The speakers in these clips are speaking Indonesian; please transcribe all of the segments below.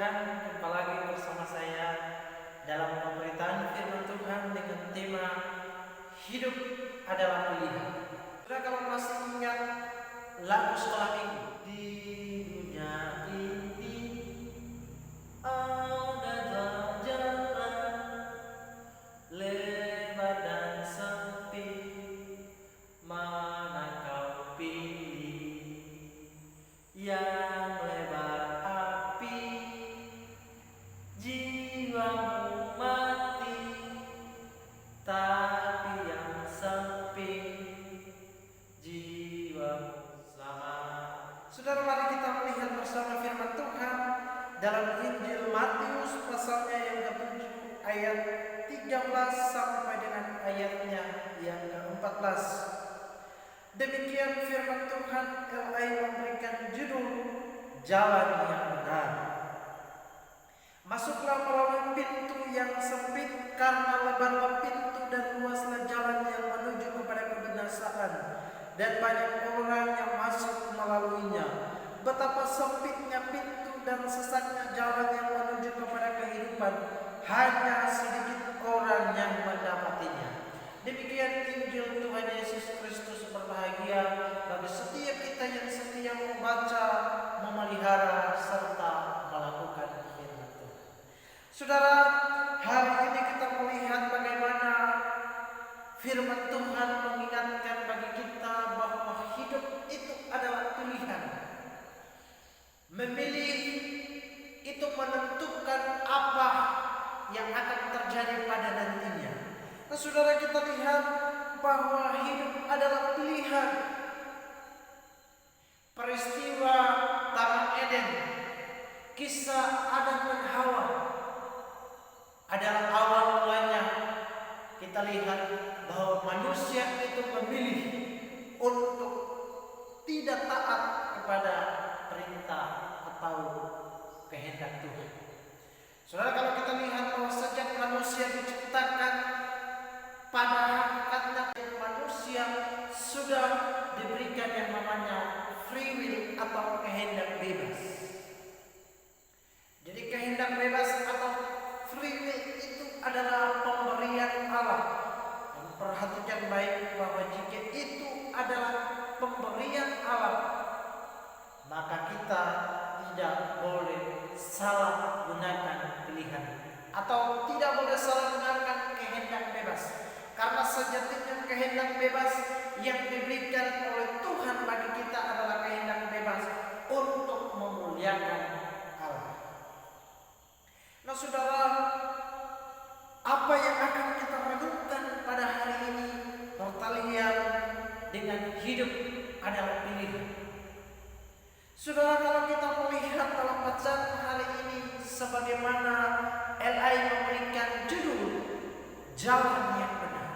sekalian, jumpa lagi bersama saya dalam pemberitaan firman Tuhan dengan tema Hidup adalah Pilihan. Saudara, kalau masih ingat lagu sekolah minggu, di dunia ini ada jalan lebar dan sempit, mana kau pilih? Yang lebar api, jiwamu mati, tapi yang sempit, jiwamu selamat. Saudara, mari kita melihat bersama firman Tuhan dalam Injil Matius pasalnya yang ke-7 ayat 13 sampai dengan ayatnya yang ke-14. Demikian firman Tuhan. LI memberikan judul Jalan yang Benar. Masuklah melalui pintu yang sempit, karena lebarlah pintu dan luaslah jalan yang menuju kepada kebinasaan, dan banyak orang yang masuk melaluinya. Betapa sempitnya pintu dan sesatnya jalan yang menuju kepada kehidupan, hanya sedikit orang yang mendapatinya. Demikian Injil Tuhan Yesus Kristus. Berbahagia bagi setiap kita yang setia membaca, memelihara, serta melakukan firman Tuhan. Saudara, hari ini kita melihat bagaimana firman Tuhan mengingatkan bagi kita bahwa hidup itu adalah pilihan. Memilih itu menentukan apa yang akan terjadi pada nantinya. Nah, saudara, kita lihat bahwa hidup adalah pilihan. Peristiwa Taman Eden, kisah Adam dan Hawa adalah awal mulanya. Kita lihat bahwa manusia itu memilih untuk tidak taat kepada perintah atau kehendak Tuhan. Saudara, kalau kita lihat bahwa sejak manusia diciptakan, pada hakikatnya manusia sudah diberikan yang namanya free will atau kehendak bebas. Jadi kehendak bebas atau free will itu adalah pemberian Allah. Dan perhatikan baik bahwa jika itu adalah pemberian Allah, maka kita tidak boleh salah gunakan pilihan atau tidak boleh salah gunakan kehendak bebas. Karena sejatinya kehendak bebas yang diberikan oleh Tuhan bagi kita adalah kehendak bebas untuk memuliakan Allah. Nah, saudara, apa yang akan kita renungkan pada hari ini bertalian dengan hidup adalah pilihan. Saudara, kalau kita melihat dalam bacaan hari ini sebagaimana LI memberikan judul Jalan yang Benar.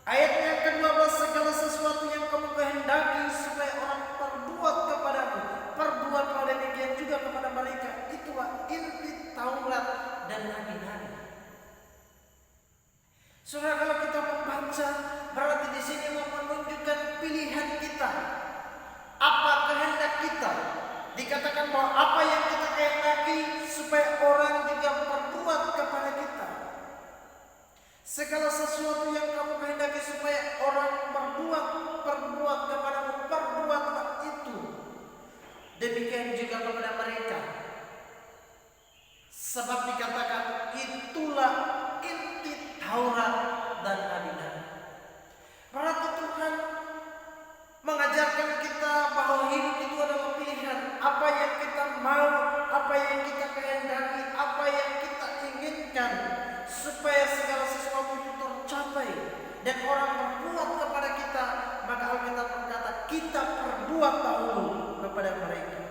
Ayatnya ke-12, segala sesuatu yang kamu kehendaki supaya orang perbuat kepadamu, perbuatlah demikian juga kepada mereka. Itulah inti Taurat dan Nabi-nabi. Saudara, kalau kita membaca, berarti di sini menunjukkan pilihan kita. Apa kehendak kita? Dikatakan bahwa apa yang kita kehendaki supaya orang juga berbuat kepada kita. Segala sesuatu yang kamu kehendaki supaya orang perbuat kepadamu, perbuatlah itu. Demikian juga kepada mereka. Sebab dikatakan itulah inti Taurat dan Nabi-nabi. Berarti Tuhan mengajarkan kita bahwa hidup itu adalah pilihan. Apa yang kita mau, apa yang kita kehendaki, apa yang kita inginkan, supaya segala sesuatu itu tercapai dan orang berbuat kepada kita, maka Alkitab berkata kita perbuat dahulu kepada mereka.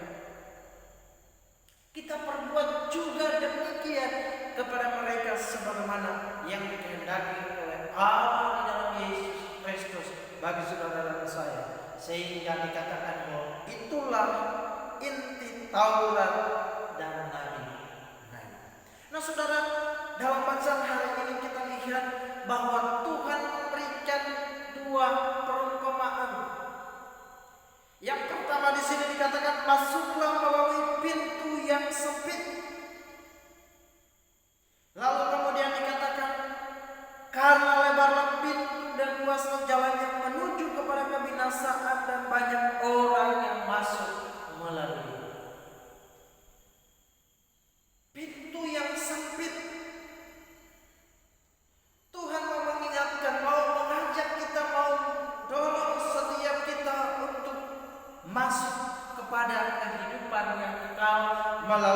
Kita perbuat juga demikian kepada mereka sebagaimana yang dikehendaki oleh Allah di dalam Yesus Kristus bagi saudara dan saya. Sehingga dikatakan bahwa itulah inti Taurat dan Nabi. Nah, saudara, dalam bacaan hari ini kita lihat bahwa Tuhan memberikan dua perumpamaan. Yang pertama di sini dikatakan masuklah melalui pintu yang sempit,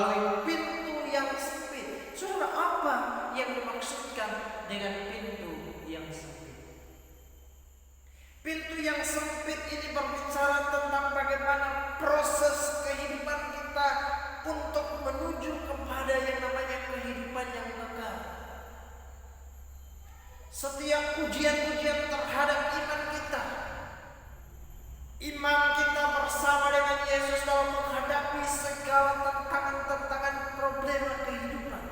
melalui pintu yang sempit. Saudara, apa yang dimaksudkan dengan pintu yang sempit? Pintu yang sempit ini berbicara tentang bagaimana proses kehidupan kita untuk menuju kepada yang namanya kehidupan yang kekal. Setiap ujian-ujian terhadap iman kita bersama dengan Yesus dalam menghadapi segala tantangan-tantangan problema kehidupan.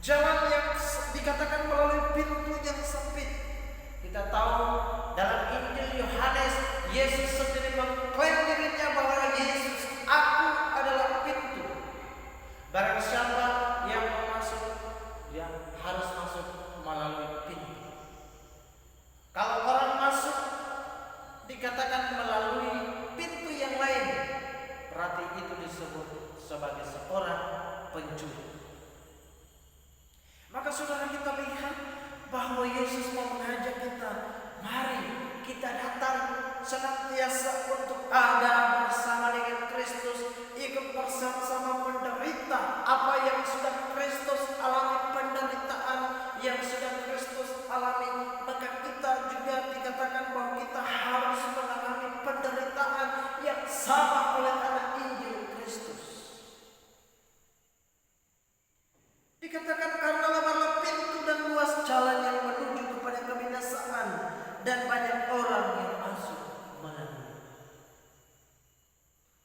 Jalan yang dikatakan melalui pintu yang sempit. Kita tahu dalam Injil Yohanes, Yesus sendiri mengklaim dirinya bahwa Yesus, aku adalah pintu. Barang siapa yang mau masuk, dia harus masuk melalui pintu. Kalau orang masuk dikatakan melalui pintu yang lain, berarti itu disebut sebagai seorang pencuri. Maka saudara, kita lihat bahwa Yesus mau mengajak kita, mari kita datang senantiasa untuk ada bersama dengan Kristus, ikut bersama-sama menderita apa yang sudah Kristus alami, penderitaan yang sudah Kristus alami. Maka kita juga dikatakan bahwa kita harus mengalami penderitaan yang sama oleh karena Injil Kristus. Dikatakan karena lebarlah pintu dan luas jalan yang menuju kepada kebinasaan, dan banyak orang yang masuk melalui.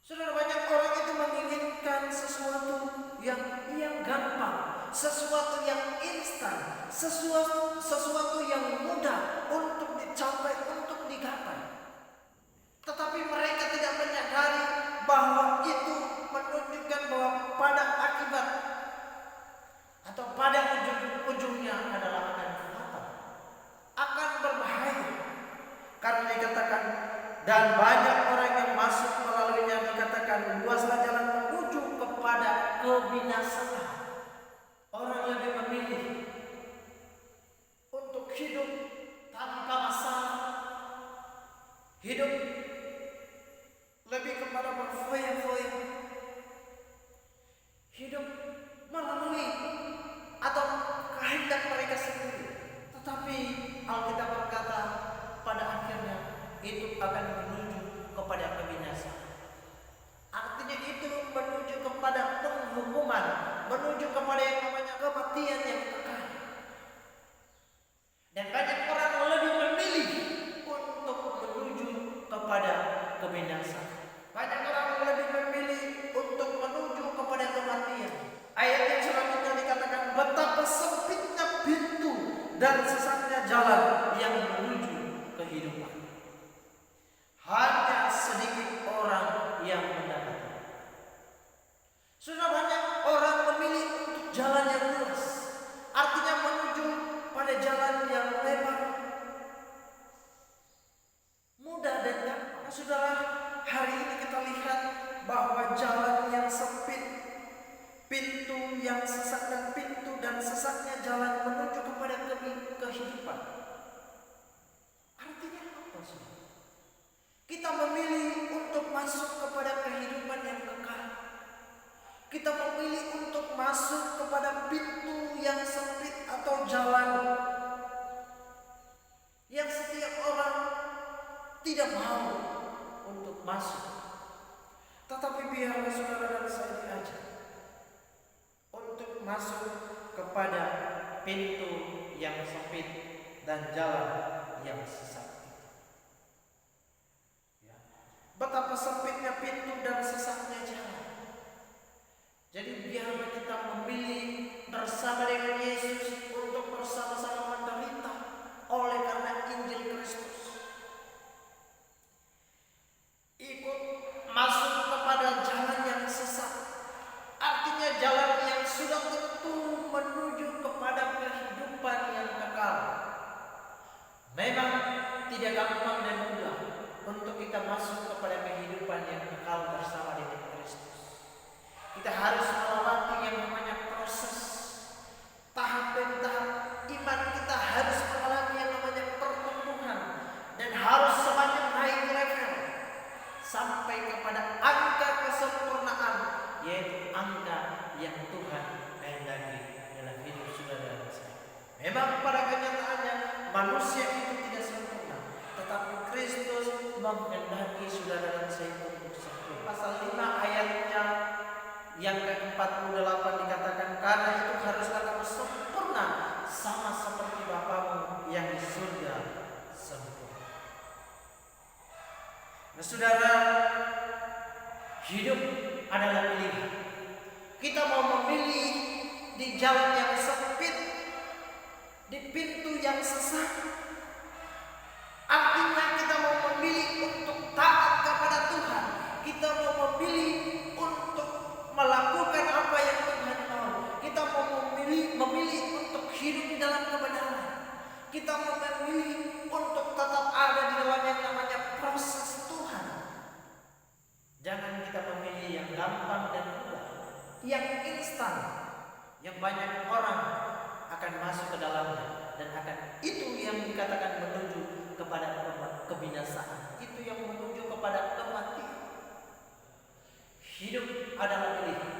Saudara, banyak orang itu menginginkan sesuatu yang gampang, sesuatu yang instan, sesuatu yang mudah untuk dicapai, untuk digapai. Tetapi mereka tidak menyadari bahwa itu menunjukkan bahwa pada akibat atau pada ujung-ujungnya adalah akan fatal, akan berbahaya. Karena dikatakan dan banyak orang yang masuk melaluinya, dikatakan luaslah jalan menuju kepada kebinasaan. Orang lebih memilih untuk hidup tanpa masalah, hidup lebih kepada berfoya-foya, hidup melalui atau kehendak mereka sendiri. Tetapi Alkitab berkata pada akhirnya itu akan menuju kepada kebinasaan. Artinya itu menuju kepada penghukuman, menuju kepada yang namanya kematian yang kekal. Dan banyak orang lebih memilih untuk menuju kepada kebinasaan. Banyak orang lebih memilih untuk menuju kepada kematian. Ayat yang selanjutnya dikatakan betapa sempitnya pintu dan sesatnya jalan yang menuju kehidupan. Hanya sedikit orang yang mendapatkan. Sudah banyak orang memilih untuk jalan yang luas, artinya menuju pada jalan yang lebar, mudah dan gampang. Saudara, hari ini kita lihat bahwa jalan yang sempit, pintu yang sesat, dan pintu dan sesatnya jalan menuju kepada kehidupan. Artinya apa sih? Kita memilih untuk masuk kepada kehidupan yang kekal. Kita memilih untuk masuk kepada pintu yang sempit atau jalan yang setiap orang tidak mau untuk masuk. Tetapi biarlah saudara dan saya diajak untuk masuk kepada pintu yang sempit dan jalan yang sesat. Betapa sempitnya pintu dan sesatnya jalan. Jadi biarlah kita memilih bersama dengan Yesus untuk bersama-sama menderita oleh karena Injil Kristus. Ikut masuk kepada jalan yang sesat, artinya jalan yang sudah tentu menuju kepada kehidupan yang kekal. Memang tidak gampang dan mudah untuk kita masuk kepada kehidupan yang kekal bersama dengan Kristus. Kita harus melewati yang namanya proses, tahap demi tahap. Iman kita harus mengalami yang namanya pertumbuhan dan harus semakin naik level sampai kepada angka kesempurnaan, yaitu yang Tuhan kehendaki dalam hidup saudara dan saya. Memang pada kenyataannya manusia itu tidak sempurna, tetapi Kristus menghendaki saudara dan saya untuk sempurna. Pasal 5 ayatnya yang ke-48 dikatakan, karena itu haruslah kamu sempurna sama seperti Bapamu yang di surga sempurna. Nah saudara, hidup adalah pilihan. Kita mau memilih di jalan yang sempit, di pintu yang sesak. Artinya kita mau memilih untuk taat kepada Tuhan. Kita mau memilih untuk melakukan apa yang Tuhan mau. Kita mau memilih untuk hidup di dalam kebenaran. Kita mau memilih untuk tetap ada di dalam yang namanya proses Tuhan. Jangan kita memilih yang gampang dan mudah, yang instan, yang banyak orang akan masuk ke dalamnya, dan akan itu yang dikatakan menuju kepada kebinasaan, itu yang menuju kepada kematian. Hidup adalah pilihan.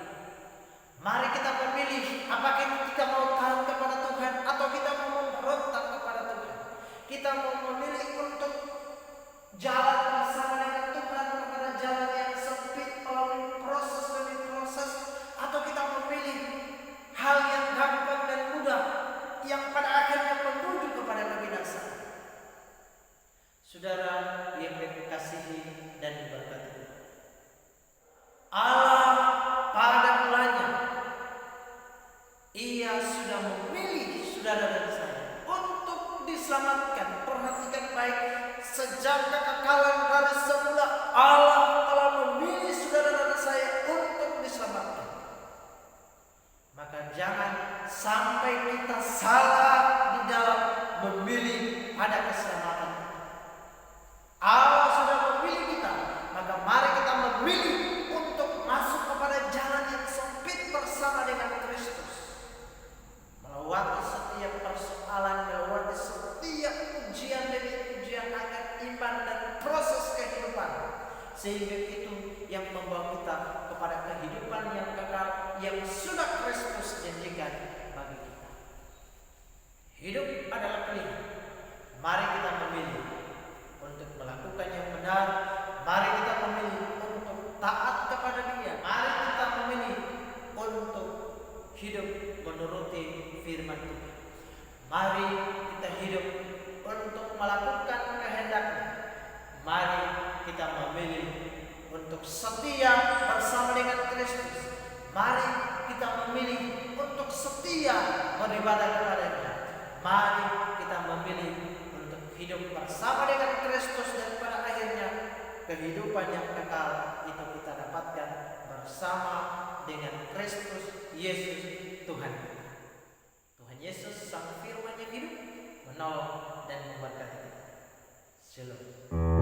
Mari kita memilih apakah kita mau taat kepada Tuhan atau kita mau memberontak kepada Tuhan. Kita mau memilih untuk jalan bersama dengan Tuhan kepada jalan yang sempit melalui proses demi proses, atau kita memilih hal yang gampang dan mudah yang pada akhirnya menuju kepada kebinasaan. Saudara yang dikasihi dan diberkati, Allah pada mulanya Ia sudah memilih saudara dan saya untuk diselamatkan. Perhatikan baik, sejak kekekalan dari semula Allah telah memilih saudara dan saya untuk diselamatkan. Maka jangan sampai kita salah di dalam memilih pada keselamatan. Allah sudah memilih kita, maka mari kita memilih untuk masuk kepada jalan yang sempit bersama dengan Kristus, melewati setiap persoalan, melewati setiap ujian demi ujian akan iman dan proses kehidupan, sehingga itu yang membawa kita kepada kehidupan yang kekal yang sudah Kristus janjikan bagi kita. Hidup adalah pilihan. Mari kita memilih untuk melakukan yang benar. Mari kita memilih untuk taat kepada Dia. Mari kita memilih untuk hidup menuruti firman Tuhan. Mari kita hidup untuk melakukan kehendak-Nya. Mari kita memilih untuk setia bersama dengan Kristus. Mari kita memilih untuk setia beribadah kepada-Nya. Mari kita memilih untuk hidup bersama dengan Kristus, dan pada akhirnya kehidupan yang kekal itu kita dapatkan bersama dengan Kristus Yesus Tuhan kita. Tuhan Yesus sang firman yang hidup menolong dan memberkati kita. Shalom.